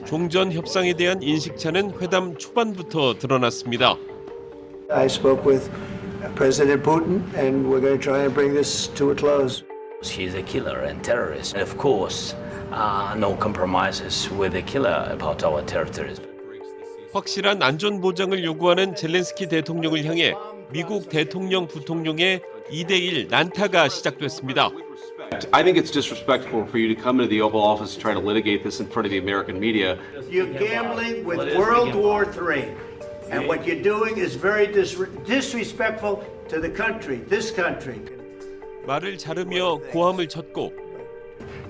종전 협상에 대한 인식차는 회담 초반부터 드러났습니다. I spoke with President Putin, and we're going to try and bring this to a close. He's a killer and terrorist. And of course, no compromises with the killer about our territories. 확실한 안전 보장을 요구하는 젤렌스키 대통령을 향해 미국 대통령 부통령의 2대1 난타가 시작됐습니다. I think it's disrespectful for you to come into the Oval Office and try to litigate this in front of the American media. You're gambling with World War III, and what you're doing is very disrespectful to the country, this country. 말을 자르며 고함을 쳤고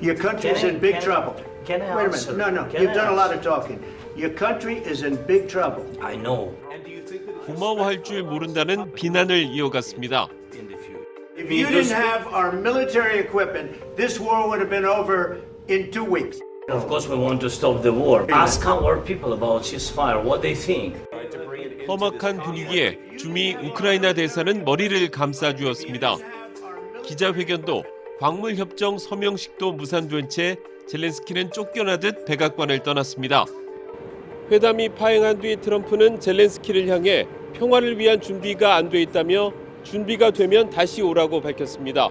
Your country is in big trouble. Wait a minute. No. You've done a lot of talking. Your country is in big trouble. I know. 고마워할 줄 모른다는 비난을 이어갔습니다. If you didn't have our military equipment, this war would have been over in 2 weeks. Of course, we want to stop the war. Ask our people about ceasefire, what they think. 험악한 분위기에 주미 우크라이나 대사는 머리를 감싸주었습니다. 기자회견도 광물협정 서명식도 무산된 채 젤렌스키는 쫓겨나듯 백악관을 떠났습니다. 회담이 파행한 뒤 트럼프는 젤렌스키를 향해 평화를 위한 준비가 안 돼 있다며 준비가 되면 다시 오라고 밝혔습니다.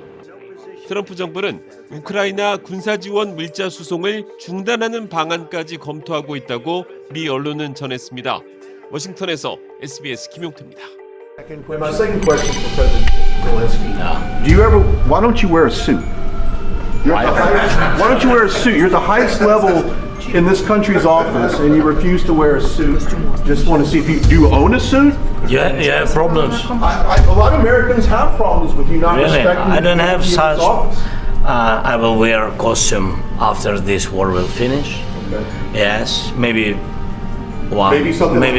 트럼프 정부는 우크라이나 군사지원 물자 수송을 중단하는 방안까지 검토하고 있다고 미 언론은 전했습니다. 워싱턴에서 SBS 김용태입니다. My second question for President Zelensky. Why don't you wear a suit? Why don't you wear a suit? You're at the highest level in this country's office and you refuse to wear a suit. Just want to see if do you own a suit? Yeah, problems. A lot of Americans have problems with you not respecting I don't have the such. office. I will wear a costume after this war will finish. Okay. Yes, maybe Maybe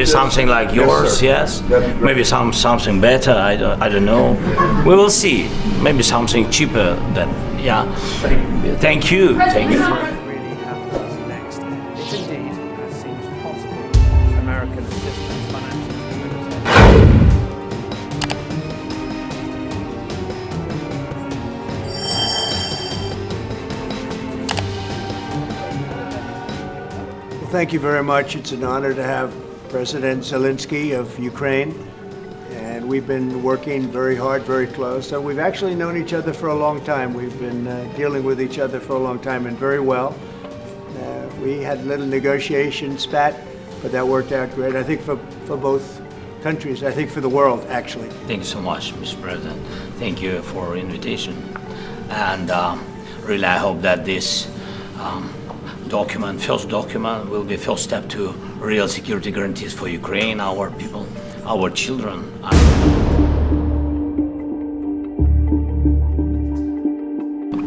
something like yours. Yes, Yes, maybe something better. I don't know. We will see. Maybe something cheaper. Than yeah. Thank you. Thank you. Really happens next. If indeed, as seems possible, American assistance, financial Thank you very much. It's an honor to have President Zelensky of Ukraine. And we've been working very hard, very close. So we've actually known each other for a long time. We've been dealing with each other for a long time and very well. We had a little negotiation spat, but that worked out great. I think for both countries, I think for the world, actually. Thank you so much, Mr. President. Thank you for invitation. And really, I hope that this first document, will be first step to real security guarantees for Ukraine, our people, our children.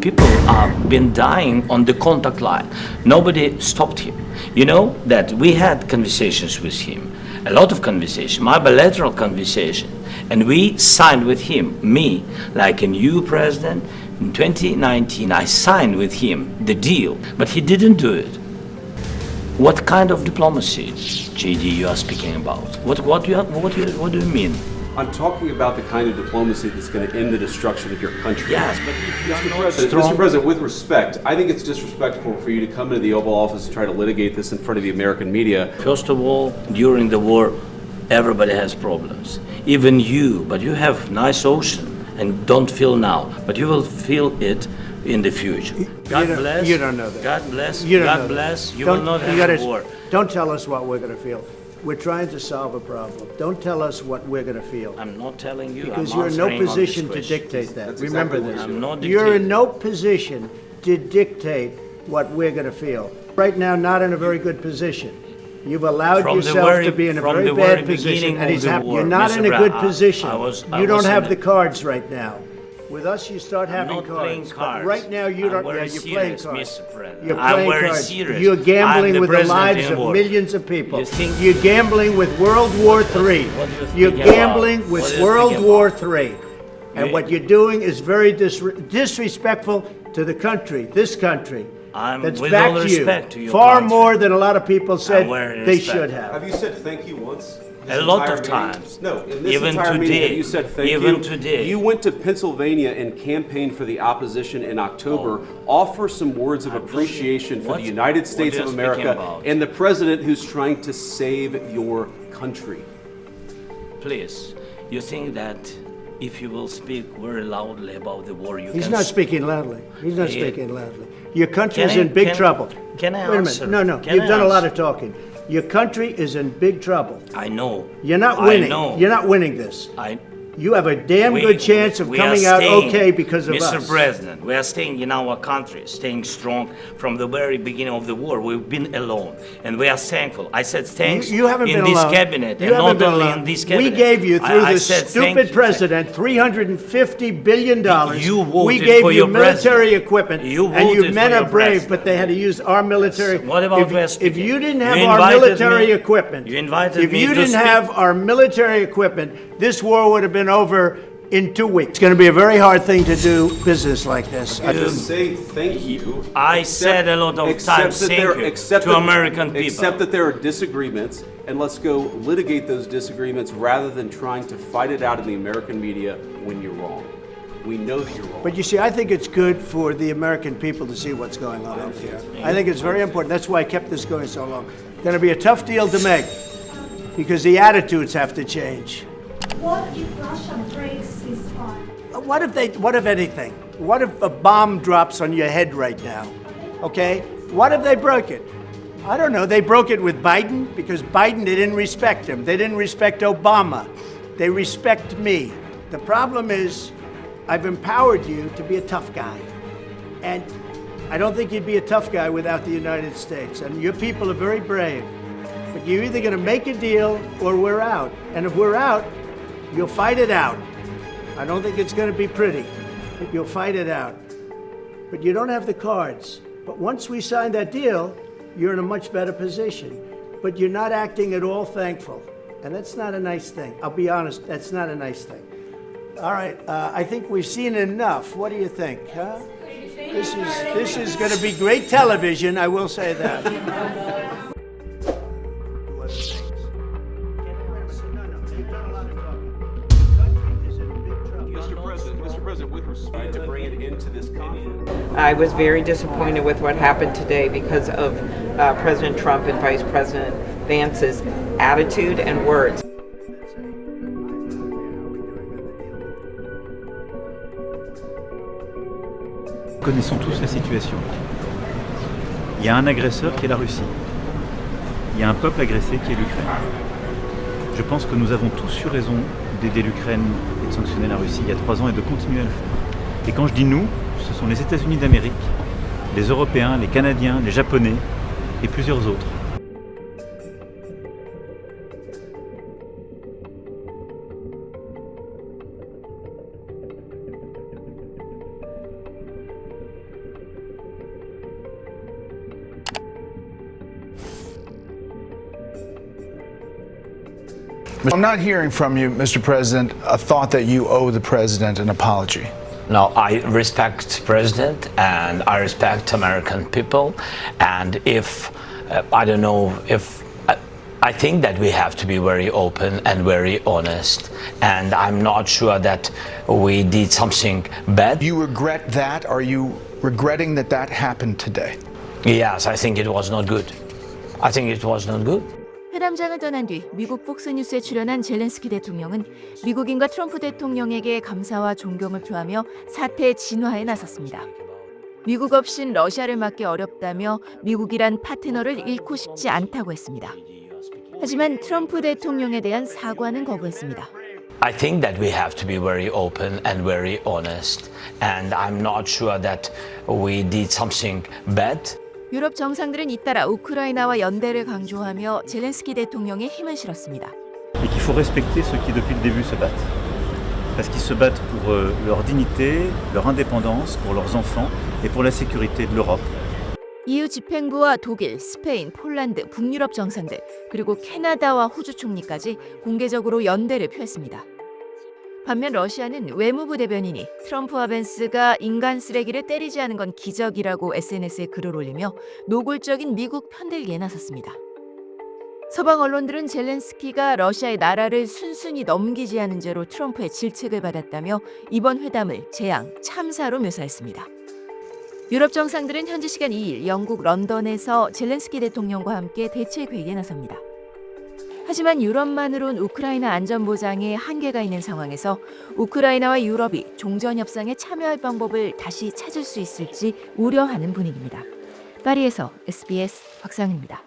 People have been dying on the contact line. Nobody stopped him. You know that we had conversations with him, a lot of conversation, my bilateral conversation, and we signed with him, me, like a new president. In 2019, I signed with him the deal, but he didn't do it. What kind of diplomacy, JD, you are speaking about? What do you mean? I'm talking about the kind of diplomacy that's going to end the destruction of your country. Yes, but if you are not Mr. strong... President, with respect, I think it's disrespectful for you to come into the Oval Office and try to litigate this in front of the American media. First of all, during the war, everybody has problems. Even you, but you have nice ocean and don't feel now, but you will feel it in the future. God bless. You don't know that. God bless. You don't God know bless. that. You will not have a war. Don't tell us what we're going to feel. We're trying to solve a problem. Don't tell us what we're going to feel. I'm not telling you. Because I'm you're in no answering on this position to question. dictate that. That's Remember exactly this. what I'm not You're in dictating. no position to dictate what we're going to feel. Right now, not in a very good position. You've allowed From the yourself very- to be in a from very the very bad position, beginning and of he's the happy. war, You're not Mr. in a good Brown, position. I was You don't have in the a- cards right now. With us, you start having not cards. playing But cards. right now, you I'm don't. Yeah, very you're playing serious, cards. Mr. President. You're I'm playing very cards. serious. You're gambling I'm with the president lives in of war. millions of people. You think- You're gambling with World War III. What do you think You're about? gambling What with do you World think War about? III. And You- what you're doing is very disrespectful to the country, this country. I'm That's with back all to you. respect to your Far country. more than a lot of people said wearing they respect. should have. Have you said thank you once? A lot of times. No, in this Even entire meeting, today. you said thank you. Even today. You went to Pennsylvania and campaigned for the opposition in October. Offer some words of appreciation for the United States of America and the president who's trying to save your country. Please, you think that if you will speak very loudly about the war, you He's can... not speaking loudly. He's not speaking loudly. Your country is Can I- in big can- trouble. can I Wait answer? a minute. No, Can you've I done a lot answer? of talking. Your country is in big trouble. I know. You're not I winning. know. You're not winning this. You have a damn good chance of we coming are out staying, okay because of Mr. us. President, we are staying in our country, staying strong from the very beginning of the war. We've been alone, and we are thankful. I said thanks You haven't in been this alone. cabinet, You and haven't not been only alone. in this cabinet. We gave you, through I this said thank stupid you. president, $350 billion. You voted we gave for you your military president. equipment, You and you voted men for are your brave, president. but they had to use our military. What about West? If you didn't have You our invited military me- equipment, you invited if me you to didn't speak. have our military equipment, this war would have been over in 2 weeks. It's going to be a very hard thing to do business like this. Just say thank you. I said a lot of times thank you to American people. Accept that there are disagreements, and let's go litigate those disagreements rather than trying to fight it out in the American media when you're wrong. We know that you're wrong. But you see, I think it's good for the American people to see what's going on out here. I think it's very important. That's why I kept this going so long. Going to be a tough deal to make because the attitudes have to change. What if Russia breaks ceasefire? What if anything? What if a bomb drops on your head right now? Okay? What if they broke it? I don't know. They broke it with Biden because Biden, they didn't respect him. They didn't respect Obama. They respect me. The problem is I've empowered you to be a tough guy. And I don't think you'd be a tough guy without the United States. And your people are very brave. But you're either going to make a deal or we're out. And if we're out, you'll fight it out. I don't think it's going to be pretty, but you'll fight it out. But you don't have the cards. But once we sign that deal, you're in a much better position. But you're not acting at all thankful. And that's not a nice thing. I'll be honest, that's not a nice thing. All right, I think we've seen enough. What do you think, huh? This is going to be great television, I will say that. Mr. President, with respect to bring it into this conference. I was very disappointed with what happened today because of President Trump and Vice President Vance's attitude and words. Nous connaissons tous la situation. Il y a un agresseur qui est la Russie. Il y a un peuple agressé qui est l'Ukraine. Je pense que nous avons tous eu raison d'aider l'Ukraine et de sanctionner la Russie il y a 3 ans et de continuer à le faire. Et quand je dis nous, ce sont les États-Unis d'Amérique, les Européens, les Canadiens, les Japonais et plusieurs autres. I'm not hearing from you, Mr. President, a thought that you owe the president an apology. No, I respect President and I respect American people. And if, I don't know, if I think that we have to be very open and very honest. And I'm not sure that we did something bad. Do you regret that? Are you regretting that that happened today? Yes, I think it was not good. I think it was not good. 회담장을 떠난 뒤 미국 폭스뉴스에 출연한 젤렌스키 대통령은 미국인과 트럼프 대통령에게 감사와 존경을 표하며 사태 진화에 나섰습니다. 미국 없인 러시아를 막기 어렵다며 미국이란 파트너를 잃고 싶지 않다고 했습니다. 하지만 트럼프 대통령에 대한 사과는 거부했습니다. I think that we have to be very open and very honest. And I'm not sure that we did something bad. 유럽 정상들은 잇따라 우크라이나와 연대를 강조하며 젤렌스키 대통령에 힘을 실었습니다. Et qu'il faut respecter ceux qui depuis le début se battent. Parce qu'ils se battent pour leur dignité, leur indépendance, pour leurs enfants et pour la sécurité de l'Europe. EU 집행부와 독일, 스페인, 폴란드, 북유럽 정상들, 그리고 캐나다와 호주 총리까지 공개적으로 연대를 표했습니다. 반면 러시아는 외무부 대변인이 트럼프와 벤스가 인간 쓰레기를 때리지 않은 건 기적이라고 SNS에 글을 올리며 노골적인 미국 편들기에 나섰습니다. 서방 언론들은 젤렌스키가 러시아의 나라를 순순히 넘기지 않은 죄로 트럼프의 질책을 받았다며 이번 회담을 재앙, 참사로 묘사했습니다. 유럽 정상들은 현지 시간 2일 영국 런던에서 젤렌스키 대통령과 함께 대책회의에 나섭니다. 하지만 유럽만으론 우크라이나 안전보장에 한계가 있는 상황에서 우크라이나와 유럽이 종전협상에 참여할 방법을 다시 찾을 수 있을지 우려하는 분위기입니다. 파리에서 SBS 박상은입니다.